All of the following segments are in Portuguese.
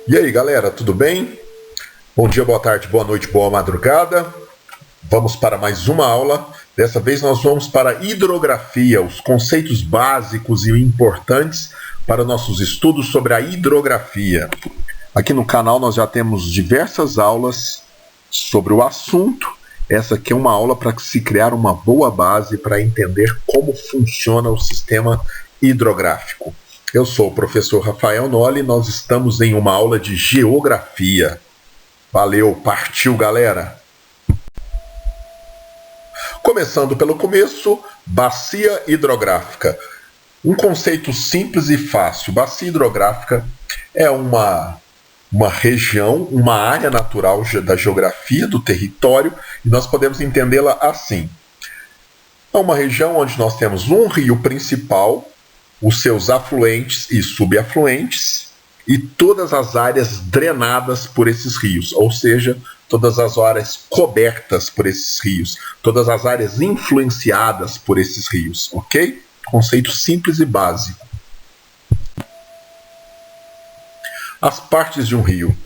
E aí, galera, tudo bem? Bom dia, boa tarde, boa noite, boa madrugada. Vamos para mais uma aula. Dessa vez nós vamos para hidrografia, os conceitos básicos e importantes para nossos estudos sobre a hidrografia. Aqui no canal nós já temos diversas aulas sobre o assunto. Essa aqui é uma aula para se criar uma boa base para entender como funciona o sistema hidrográfico. Eu sou o professor Rafael Noli e nós estamos em uma aula de geografia. Valeu, partiu, galera! Começando pelo começo, bacia hidrográfica. Um conceito simples e fácil. Bacia hidrográfica é uma região, uma área natural da geografia do território, e nós podemos entendê-la assim. É uma região onde nós temos um rio principal, os seus afluentes e subafluentes, e todas as áreas drenadas por esses rios, ou seja, todas as áreas cobertas por esses rios, todas as áreas influenciadas por esses rios, ok? Conceito simples e básico. As partes de um rio.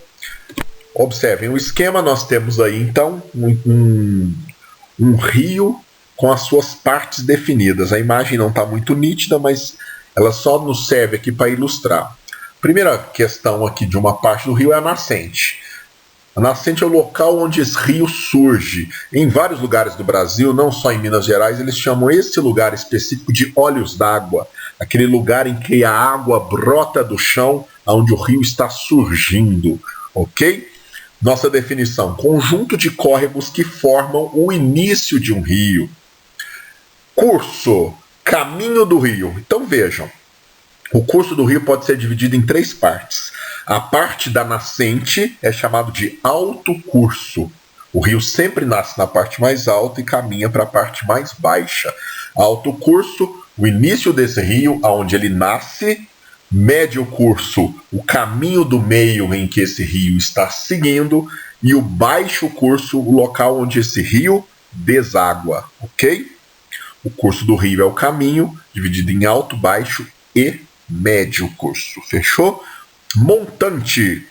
Observem o esquema, nós temos aí então um rio com as suas partes definidas. A imagem não está muito nítida, mas ela só nos serve aqui para ilustrar. Primeira questão aqui de uma parte do rio é a nascente. A nascente é o local onde esse rio surge. Em vários lugares do Brasil, não só em Minas Gerais, eles chamam esse lugar específico de olhos d'água. Aquele lugar em que a água brota do chão, onde o rio está surgindo. Ok? Nossa definição: conjunto de córregos que formam o início de um rio. Curso: caminho do rio. Então vejam, o curso do rio pode ser dividido em três partes. A parte da nascente é chamado de alto curso. O rio sempre nasce na parte mais alta e caminha para a parte mais baixa. Alto curso, o início desse rio, aonde ele nasce. Médio curso, o caminho do meio em que esse rio está seguindo. E o baixo curso, o local onde esse rio deságua, ok? O curso do rio é o caminho, dividido em alto, baixo e médio curso. Fechou? Montante,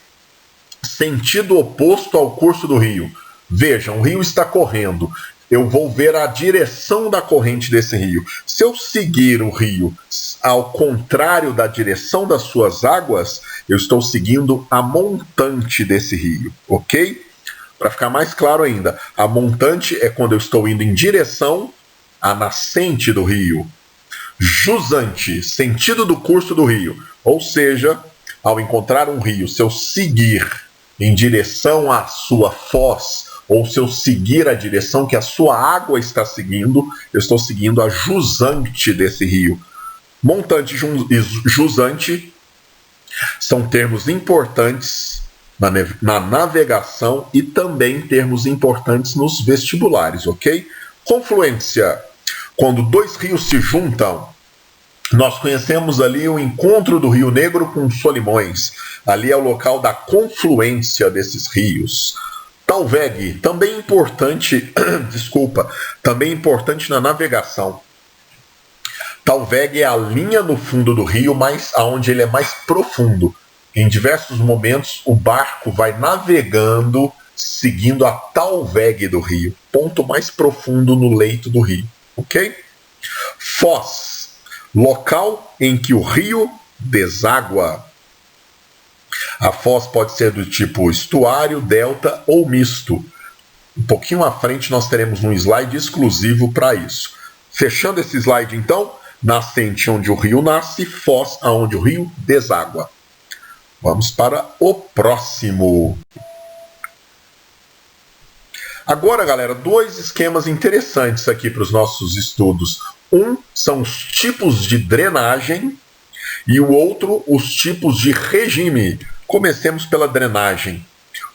sentido oposto ao curso do rio. Vejam, o rio está correndo. Eu vou ver a direção da corrente desse rio. Se eu seguir o rio ao contrário da direção das suas águas, eu estou seguindo a montante desse rio, ok? Para ficar mais claro ainda, a montante é quando eu estou indo em direção à nascente do rio. Jusante, sentido do curso do rio. Ou seja, ao encontrar um rio, se eu seguir em direção à sua foz, ou se eu seguir a direção que a sua água está seguindo, eu estou seguindo a jusante desse rio. Montante e jusante são termos importantes na navegação e também termos importantes nos vestibulares, ok? Confluência. Quando dois rios se juntam, nós conhecemos ali o encontro do Rio Negro com Solimões. Ali é o local da confluência desses rios. Talveg, também importante, também importante na navegação. Talveg é a linha no fundo do rio, onde ele é mais profundo. Em diversos momentos, o barco vai navegando, seguindo a talveg do rio, ponto mais profundo no leito do rio. Ok? Foz, local em que o rio deságua. A foz pode ser do tipo estuário, delta ou misto. Um pouquinho à frente nós teremos um slide exclusivo para isso. Fechando esse slide então, nascente onde o rio nasce, foz aonde o rio deságua. Vamos para o próximo. Agora, galera, dois esquemas interessantes aqui para os nossos estudos. Um são os tipos de drenagem e o outro, os tipos de regime. Comecemos pela drenagem.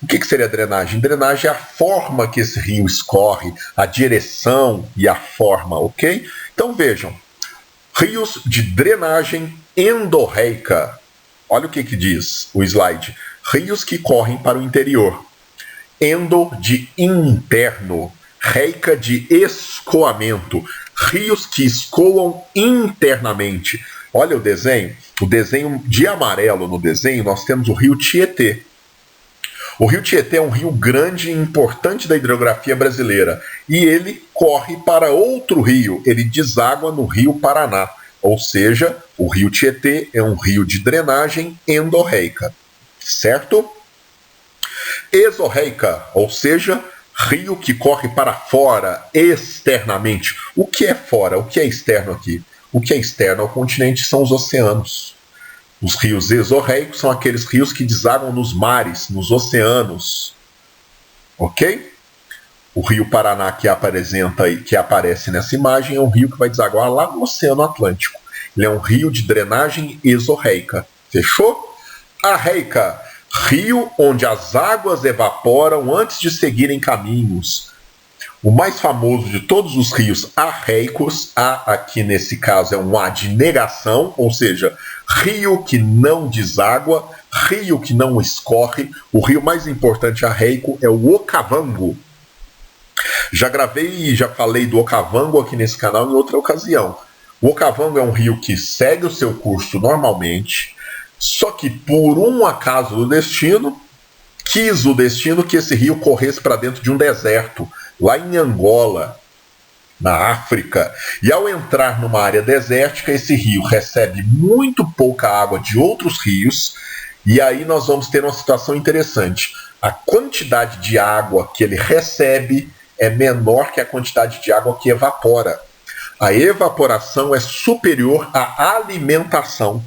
O que seria drenagem? Drenagem é a forma que esse rio escorre, a direção e a forma, ok? Então vejam, rios de drenagem endorreica. Olha o que diz o slide. Rios que correm para o interior. Endo de interno, reica de escoamento, rios que escoam internamente. Olha o desenho de amarelo no desenho, nós temos o rio Tietê. O rio Tietê é um rio grande e importante da hidrografia brasileira e ele corre para outro rio, ele deságua no rio Paraná, ou seja, o rio Tietê é um rio de drenagem endorreica, certo? Exorreica, ou seja, rio que corre para fora, externamente. O que é fora? O que é externo aqui? O que é externo ao continente são os oceanos. Os rios exorreicos são aqueles rios que desaguam nos mares, nos oceanos. Ok? O rio Paraná que aparece nessa imagem é um rio que vai desaguar lá no Oceano Atlântico. Ele é um rio de drenagem exorreica. Fechou? Arreica, rio onde as águas evaporam antes de seguirem caminhos. O mais famoso de todos os rios arreicos, aqui nesse caso é um A de negação, ou seja, rio que não deságua, rio que não escorre. O rio mais importante arreico é o Okavango. Já gravei e já falei do Okavango aqui nesse canal em outra ocasião. O Okavango é um rio que segue o seu curso normalmente, só que por um acaso do destino, quis o destino que esse rio corresse para dentro de um deserto, lá em Angola, na África. E ao entrar numa área desértica, esse rio recebe muito pouca água de outros rios, e aí nós vamos ter uma situação interessante. A quantidade de água que ele recebe é menor que a quantidade de água que evapora. A evaporação é superior à alimentação.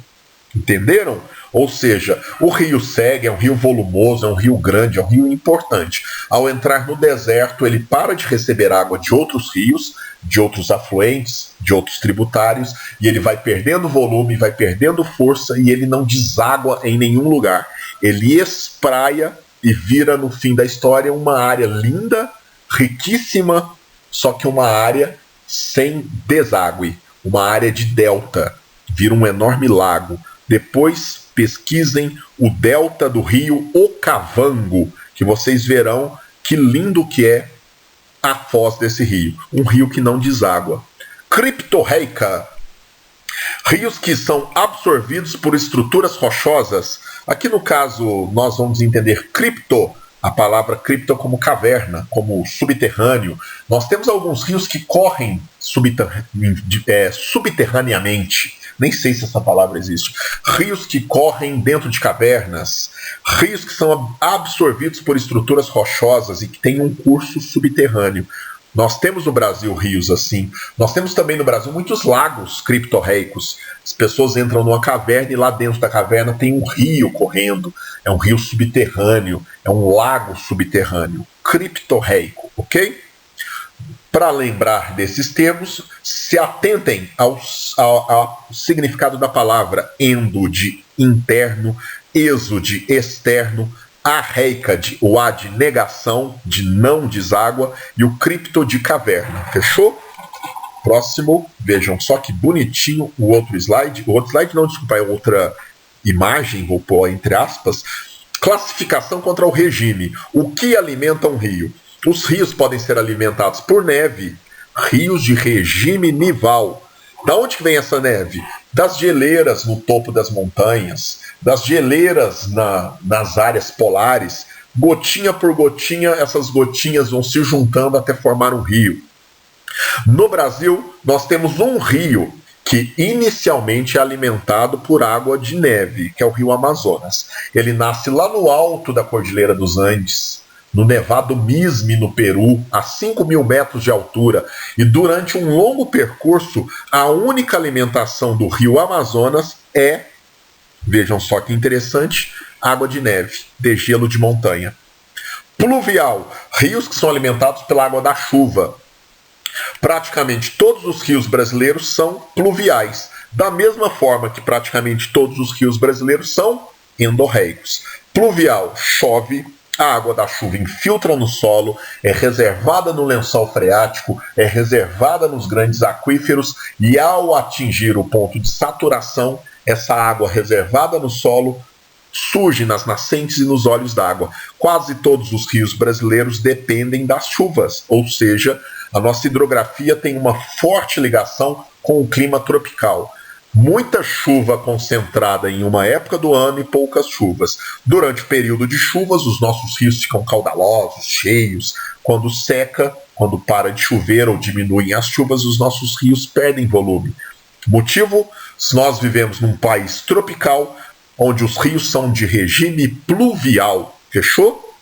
Entenderam? Ou seja, o rio segue, é um rio volumoso, é um rio grande, é um rio importante. Ao entrar no deserto, ele para de receber água de outros rios, de outros afluentes, de outros tributários, e ele vai perdendo volume, vai perdendo força e ele não deságua em nenhum lugar. Ele espraia e vira, no fim da história, uma área linda, riquíssima, só que uma área sem deságue, uma área de delta. Vira um enorme lago. Depois pesquisem o delta do rio Okavango, que vocês verão que lindo que é a foz desse rio. Um rio que não deságua. Criptorreica, rios que são absorvidos por estruturas rochosas. Aqui no caso nós vamos entender cripto, a palavra cripto como caverna, como subterrâneo. Nós temos alguns rios que correm subterraneamente. Nem sei se essa palavra existe. Rios que correm dentro de cavernas. Rios que são absorvidos por estruturas rochosas e que têm um curso subterrâneo. Nós temos no Brasil rios assim. Nós temos também no Brasil muitos lagos criptorreicos. As pessoas entram numa caverna e lá dentro da caverna tem um rio correndo. É um rio subterrâneo. É um lago subterrâneo. Criptorreico, ok? Para lembrar desses termos, se atentem ao significado da palavra endo de interno, exo de externo, arreica de o A de negação, de não deságua, e o cripto de caverna. Fechou? Próximo, vejam só que bonitinho o outro slide. O outro slide não, desculpa, é outra imagem, vou pôr entre aspas. Classificação contra o regime. O que alimenta um rio? Os rios podem ser alimentados por neve, rios de regime nival. Da onde que vem essa neve? Das geleiras no topo das montanhas, das geleiras nas áreas polares. Gotinha por gotinha, essas gotinhas vão se juntando até formar um rio. No Brasil, nós temos um rio que inicialmente é alimentado por água de neve, que é o rio Amazonas. Ele nasce lá no alto da Cordilheira dos Andes, no Nevado Mismi, no Peru, a 5.000 metros de altura, e durante um longo percurso, a única alimentação do rio Amazonas é, vejam só que interessante, água de neve, degelo de montanha. Pluvial, rios que são alimentados pela água da chuva. Praticamente todos os rios brasileiros são pluviais, da mesma forma que praticamente todos os rios brasileiros são endorreicos. Pluvial, chove, a água da chuva infiltra no solo, é reservada no lençol freático, é reservada nos grandes aquíferos e ao atingir o ponto de saturação, essa água reservada no solo surge nas nascentes e nos olhos d'água. Quase todos os rios brasileiros dependem das chuvas, ou seja, a nossa hidrografia tem uma forte ligação com o clima tropical. Muita chuva concentrada em uma época do ano e poucas chuvas. Durante o período de chuvas, os nossos rios ficam caudalosos, cheios. Quando seca, quando para de chover ou diminuem as chuvas, os nossos rios perdem volume. Motivo? Nós vivemos num país tropical, onde os rios são de regime pluvial. Fechou?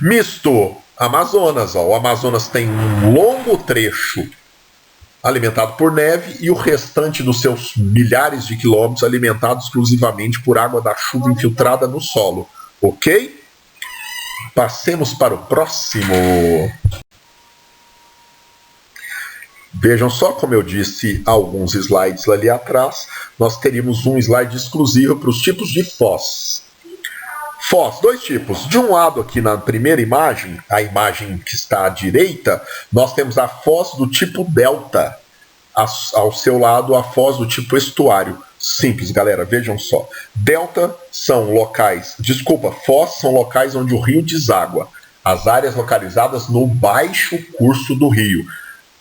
Misto Amazonas. Ó. O Amazonas tem um longo trecho alimentado por neve e o restante dos seus milhares de quilômetros alimentado exclusivamente por água da chuva infiltrada no solo. Ok? Passemos para o próximo. Vejam só, como eu disse alguns slides ali atrás, nós teríamos um slide exclusivo para os tipos de foz. Foz, dois tipos. De um lado aqui na primeira imagem, a imagem que está à direita, nós temos a foz do tipo delta. Ao seu lado, a foz do tipo estuário. Simples, galera, vejam só. Delta são locais, foz são locais onde o rio deságua. As áreas localizadas no baixo curso do rio.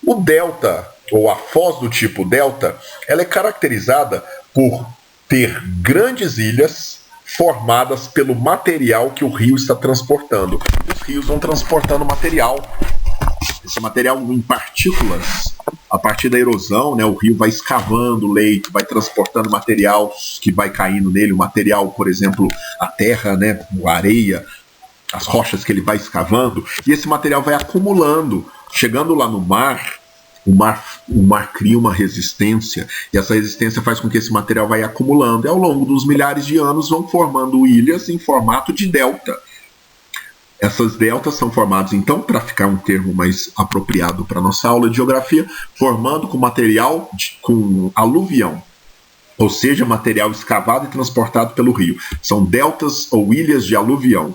O delta, ou a foz do tipo delta, ela é caracterizada por ter grandes ilhas formadas pelo material que o rio está transportando. Os rios vão transportando material. Esse material em partículas, a partir da erosão, né, o rio vai escavando o leito, vai transportando material que vai caindo nele, o material, por exemplo, a terra, né, a areia, as rochas que ele vai escavando, e esse material vai acumulando. Chegando lá no mar, o mar cria uma resistência, e essa resistência faz com que esse material vai acumulando, e ao longo dos milhares de anos vão formando ilhas em formato de delta. Essas deltas são formadas, então, para ficar um termo mais apropriado para a nossa aula de geografia, formando com material com aluvião, ou seja, material escavado e transportado pelo rio. São deltas ou ilhas de aluvião.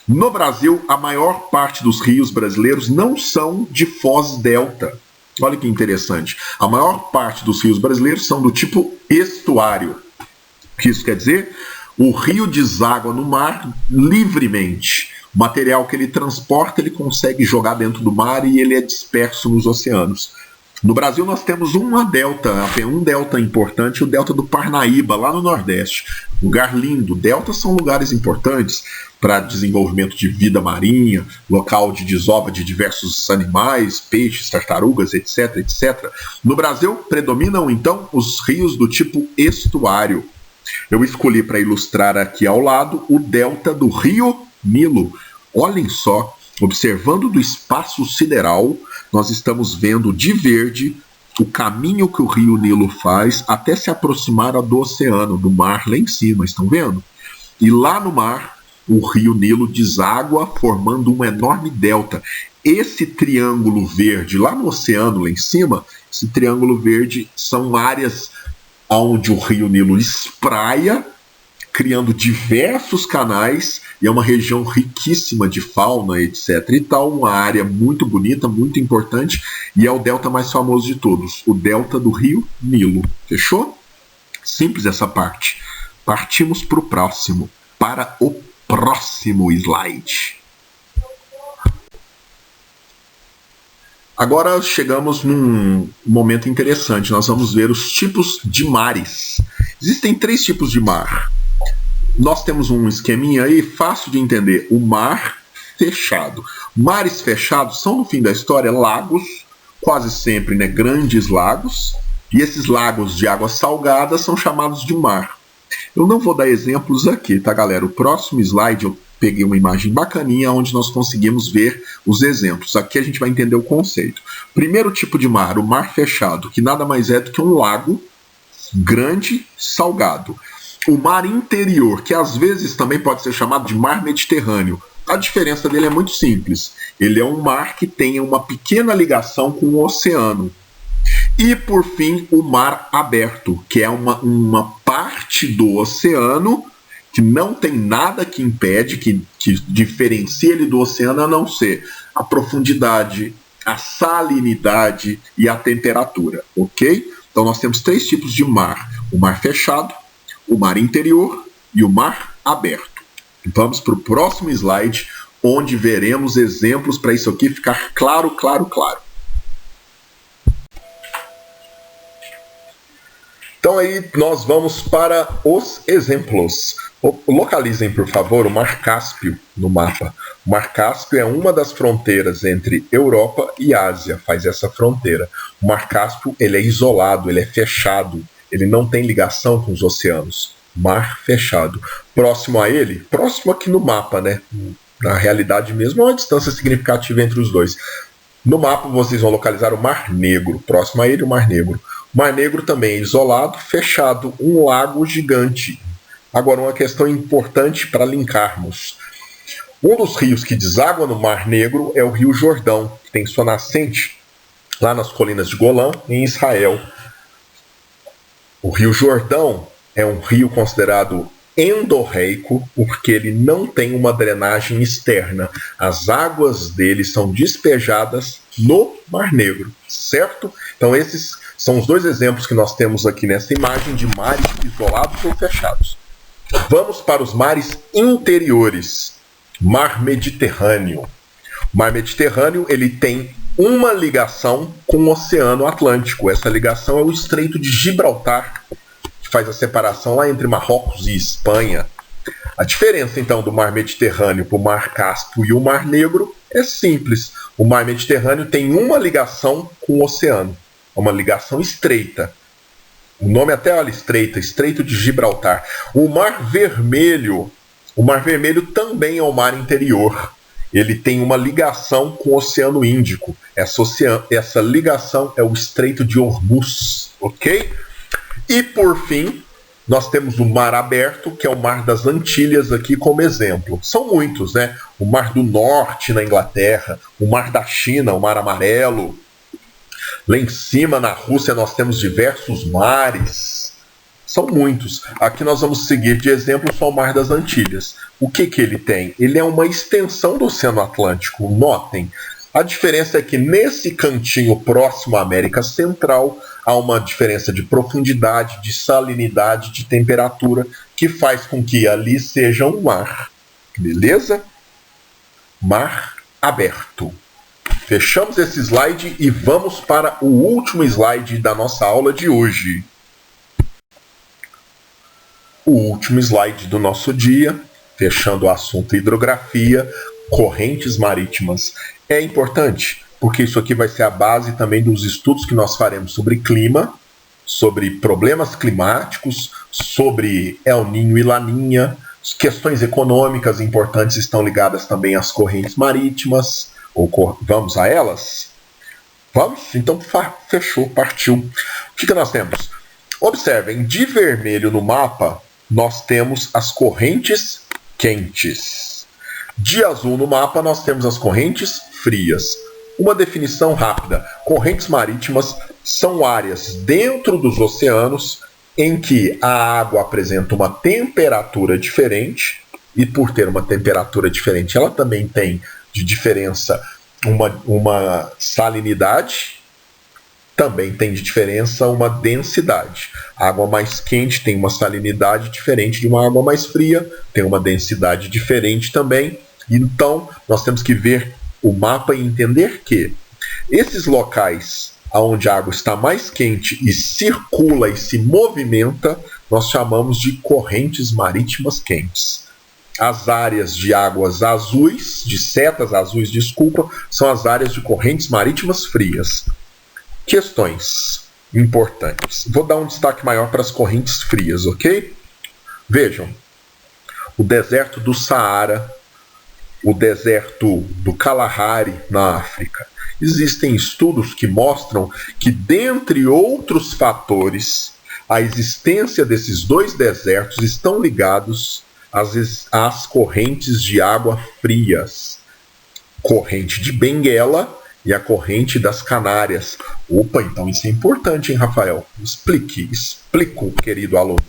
No Brasil, a maior parte dos rios brasileiros não são de foz delta. Olha que interessante. A maior parte dos rios brasileiros são do tipo estuário. O que isso quer dizer? O rio deságua no mar livremente. O material que ele transporta, ele consegue jogar dentro do mar e ele é disperso nos oceanos. No Brasil nós temos um delta importante, o delta do Parnaíba, lá no Nordeste. Lugar lindo. Deltas são lugares importantes para desenvolvimento de vida marinha, local de desova de diversos animais, peixes, tartarugas, etc, etc. No Brasil predominam então os rios do tipo estuário. Eu escolhi para ilustrar aqui ao lado o delta do Rio Nilo. Olhem só, observando do espaço sideral, nós estamos vendo de verde o caminho que o rio Nilo faz até se aproximar do oceano, do mar lá em cima, estão vendo? E lá no mar, o rio Nilo deságua, formando um enorme delta. Esse triângulo verde lá no oceano, lá em cima, esse triângulo verde são áreas onde o rio Nilo espraia, criando diversos canais, e é uma região riquíssima de fauna, etc. e tal, uma área muito bonita, muito importante, e é o delta mais famoso de todos, o delta do rio Nilo. Fechou? Simples essa parte. Partimos para o próximo slide. Agora chegamos num momento interessante, nós vamos ver os tipos de mares. Existem 3 tipos de mar. Nós temos um esqueminha aí fácil de entender, o mar fechado. Mares fechados são, no fim da história, lagos, quase sempre, né, grandes lagos, e esses lagos de água salgada são chamados de mar. Eu não vou dar exemplos aqui, tá, galera? O próximo slide eu peguei uma imagem bacaninha onde nós conseguimos ver os exemplos. Aqui a gente vai entender o conceito. Primeiro tipo de mar, o mar fechado, que nada mais é do que um lago grande, salgado. O mar interior, que às vezes também pode ser chamado de mar Mediterrâneo. A diferença dele é muito simples. Ele é um mar que tem uma pequena ligação com o oceano. E, por fim, o mar aberto, que é uma parte do oceano que não tem nada que impede, que diferencia ele do oceano, a não ser a profundidade, a salinidade e a temperatura, ok? Então nós temos 3 tipos de mar: o mar fechado, o mar interior e o mar aberto. Vamos para o próximo slide, onde veremos exemplos para isso aqui ficar claro, claro, claro. Então aí nós vamos para os exemplos. Localizem, por favor, o Mar Cáspio no mapa. O Mar Cáspio é uma das fronteiras entre Europa e Ásia, faz essa fronteira. O Mar Cáspio ele é isolado, ele é fechado, ele não tem ligação com os oceanos. Mar fechado. Próximo a ele, próximo aqui no mapa, né? Na realidade mesmo, é uma distância significativa entre os dois. No mapa vocês vão localizar o Mar Negro, próximo a ele o Mar Negro. O Mar Negro também é isolado, fechado, um lago gigante. Agora, uma questão importante para linkarmos. Um dos rios que deságua no Mar Negro é o Rio Jordão, que tem sua nascente lá nas colinas de Golã, em Israel. O Rio Jordão é um rio considerado endorreico, porque ele não tem uma drenagem externa. As águas dele são despejadas no Mar Negro, certo? Então esses são os dois exemplos que nós temos aqui nessa imagem de mares isolados ou fechados. Vamos para os mares interiores. Mar Mediterrâneo. O Mar Mediterrâneo ele tem uma ligação com o Oceano Atlântico. Essa ligação é o Estreito de Gibraltar, que faz a separação lá entre Marrocos e Espanha. A diferença, então, do Mar Mediterrâneo para o Mar Cáspio e o Mar Negro é simples. O Mar Mediterrâneo tem uma ligação com o oceano. É uma ligação estreita. O nome até olha estreita, Estreito de Gibraltar. O Mar Vermelho também é um mar interior. Ele tem uma ligação com o Oceano Índico. Essa ligação é o Estreito de Hormuz, ok? E por fim, nós temos o Mar Aberto, que é o Mar das Antilhas aqui como exemplo. São muitos, né? O Mar do Norte na Inglaterra, o Mar da China, o Mar Amarelo. Lá em cima, na Rússia, nós temos diversos mares. São muitos. Aqui nós vamos seguir de exemplo só o Mar das Antilhas. O que ele tem? Ele é uma extensão do Oceano Atlântico. Notem, a diferença é que nesse cantinho próximo à América Central há uma diferença de profundidade, de salinidade, de temperatura, que faz com que ali seja um mar. Beleza? Mar aberto. Fechamos esse slide e vamos para o último slide da nossa aula de hoje. O último slide do nosso dia, fechando o assunto hidrografia, correntes marítimas. É importante, porque isso aqui vai ser a base também dos estudos que nós faremos sobre clima, sobre problemas climáticos, sobre El Niño e Laninha, questões econômicas importantes estão ligadas também às correntes marítimas. Vamos a elas? Vamos? Então fechou, partiu. O que nós temos? Observem, de vermelho no mapa, nós temos as correntes quentes. De azul no mapa, nós temos as correntes frias. Uma definição rápida. Correntes marítimas são áreas dentro dos oceanos em que a água apresenta uma temperatura diferente, e por ter uma temperatura diferente, ela também tem de diferença uma salinidade, também tem de diferença uma densidade. A água mais quente tem uma salinidade diferente de uma água mais fria, tem uma densidade diferente também. Então, nós temos que ver o mapa e entender que esses locais onde a água está mais quente e circula e se movimenta, nós chamamos de correntes marítimas quentes. As áreas de águas azuis, de setas azuis, desculpa, são as áreas de correntes marítimas frias. Questões importantes. Vou dar um destaque maior para as correntes frias, ok? Vejam, o deserto do Saara, o deserto do Kalahari na África. Existem estudos que mostram que, dentre outros fatores, a existência desses dois desertos estão ligados às correntes de água frias. Corrente de Benguela e a corrente das Canárias. Opa, então isso é importante, hein, Rafael? Explico, querido aluno.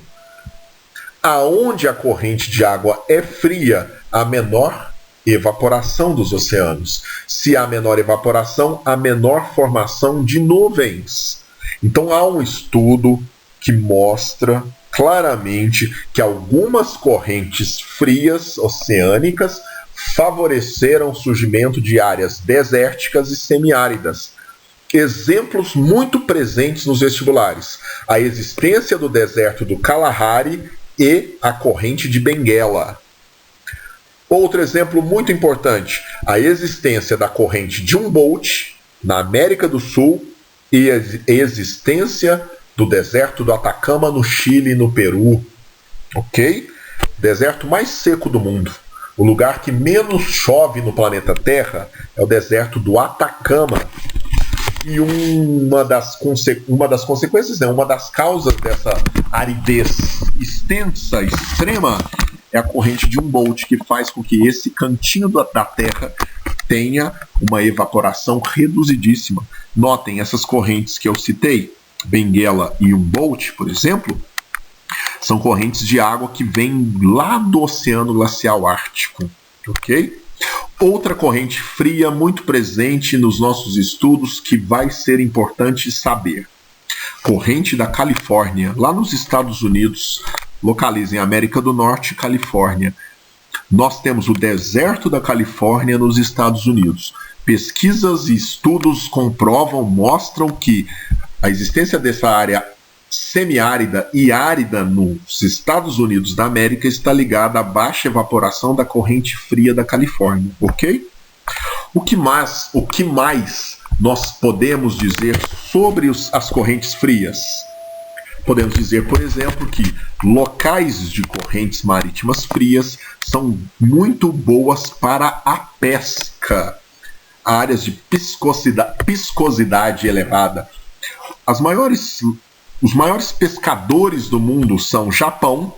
Aonde a corrente de água é fria, há menor evaporação dos oceanos. Se há menor evaporação, há menor formação de nuvens. Então há um estudo que mostra claramente que algumas correntes frias oceânicas favoreceram o surgimento de áreas desérticas e semiáridas. exemplos muito presentes nos vestibulares: a existência do deserto do Kalahari e a corrente de Benguela. Outro exemplo muito importante: a existência da corrente de Humboldt na América do Sul e a existência do deserto do Atacama no Chile e no Peru. Ok? Deserto mais seco do mundo. O lugar que menos chove no planeta Terra é o deserto do Atacama. E uma das consequências, uma das causas dessa aridez extensa, extrema, é a corrente de Humboldt, que faz com que esse cantinho da Terra tenha uma evaporação reduzidíssima. Notem, essas correntes que eu citei, Benguela e Humboldt, por exemplo, são correntes de água que vêm lá do Oceano Glacial Ártico, ok? Outra corrente fria muito presente nos nossos estudos que vai ser importante saber. Corrente da Califórnia, lá nos Estados Unidos, localiza em América do Norte e Califórnia. Nós temos o deserto da Califórnia nos Estados Unidos. Pesquisas e estudos mostram que a existência dessa área semiárida e árida nos Estados Unidos da América está ligada à baixa evaporação da corrente fria da Califórnia, ok? O que mais nós podemos dizer sobre as correntes frias? Podemos dizer, por exemplo, que locais de correntes marítimas frias são muito boas para a pesca. Áreas de piscosidade elevada. Os maiores pescadores do mundo são o Japão,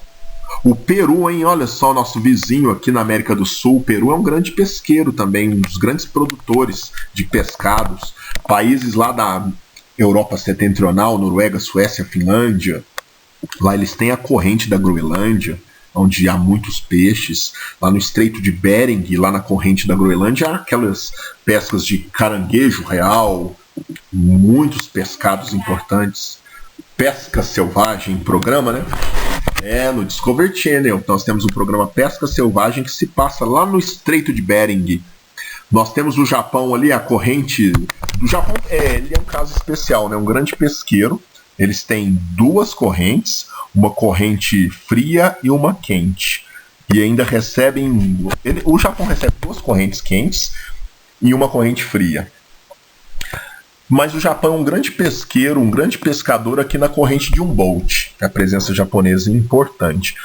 o Peru, hein? Olha só, nosso vizinho aqui na América do Sul. O Peru é um grande pesqueiro também, um dos grandes produtores de pescados. Países lá da Europa Setentrional, Noruega, Suécia, Finlândia. Lá eles têm a corrente da Groenlândia, onde há muitos peixes. Lá no Estreito de Bering, lá na corrente da Groenlândia, há aquelas pescas de caranguejo real, muitos pescados importantes. Pesca Selvagem, programa, né? No Discovery Channel. Nós temos o programa Pesca Selvagem que se passa lá no Estreito de Bering. Nós temos o Japão ali, a corrente do Japão, ele é um caso especial, né? Um grande pesqueiro. Eles têm duas correntes, uma corrente fria e uma quente. E ainda recebem... o Japão recebe duas correntes quentes e uma corrente fria. Mas o Japão é um grande pesqueiro, um grande pescador aqui na corrente de Humboldt. A presença japonesa é importante.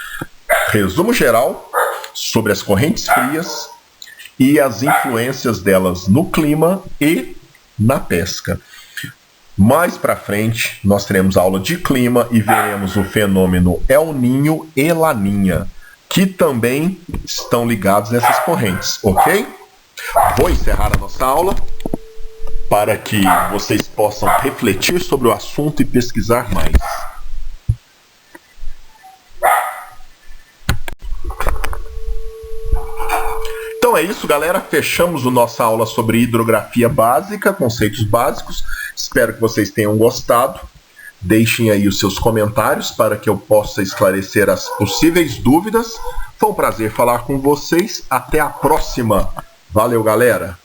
Resumo geral sobre as correntes frias e as influências delas no clima e na pesca. Mais para frente, nós teremos aula de clima e veremos o fenômeno El Niño e Laninha, que também estão ligados nessas correntes, ok? Vou encerrar a nossa aula para que vocês possam refletir sobre o assunto e pesquisar mais. Então é isso, galera. Fechamos a nossa aula sobre hidrografia básica, conceitos básicos. Espero que vocês tenham gostado. Deixem aí os seus comentários para que eu possa esclarecer as possíveis dúvidas. Foi um prazer falar com vocês. Até a próxima. Valeu, galera!